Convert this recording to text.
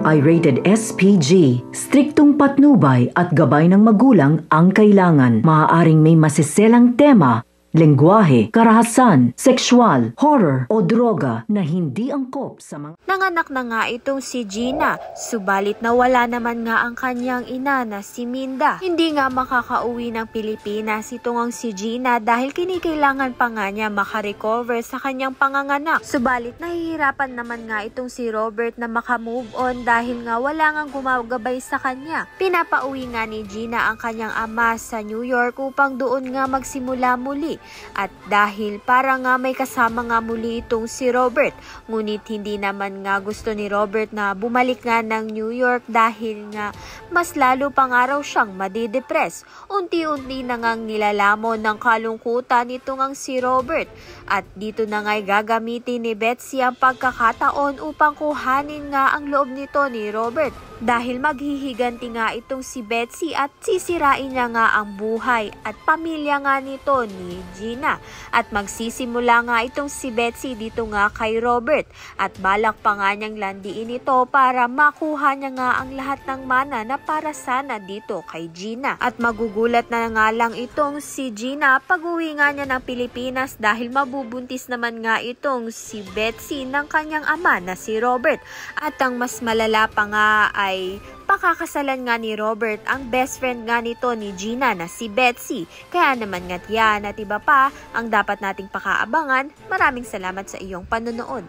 ay rated SPG. Striktong patnubay at gabay ng magulang ang kailangan. Maaaring may masiselang tema, lengguwahe, karahasan, sexual, horror o droga na hindi angkop sa mga... Nanganak na nga itong si Gina, subalit nawala naman nga ang kanyang ina na si Minda. Hindi nga makakauwi ng Pilipinas itong ang si Gina dahil kinikailangan pa nga niya makarecover sa kanyang panganganak. Subalit nahihirapan naman nga itong si Robert na makamove on dahil nga wala nga gumagabay sa kanya. Pinapauwi nga ni Gina ang kanyang ama sa New York upang doon nga magsimula muli. At dahil para nga may kasama nga muli itong si Robert, ngunit hindi naman nga gusto ni Robert na bumalik nga ng New York dahil nga mas lalo pa nga raw siyang madidepress. Unti-unti na ngang nilalamon ng kalungkutan nito ngang si Robert. At dito na nga'y gagamitin ni Betsy ang pagkakataon upang kuhanin nga ang loob nito ni Robert. Dahil maghihiganti nga itong si Betsy at sisirain niya nga ang buhay at pamilya nga nito ni Gina. At magsisimula nga itong si Betsy dito nga kay Robert at balak pa nga niyang landiin ito para makuha niya nga ang lahat ng mana na para sana dito kay Gina. At magugulat na nga lang itong si Gina pag-uwi nga niya ng Pilipinas dahil mabubuntis naman nga itong si Betsy ng kanyang ama na si Robert. At ang mas malala pa nga ay pakakasalan nga ni Robert ang best friend nga nito ni Gina na si Betsy. Kaya naman nga't yan at iba pa ang dapat nating pakaabangan. Maraming salamat sa iyong panonood.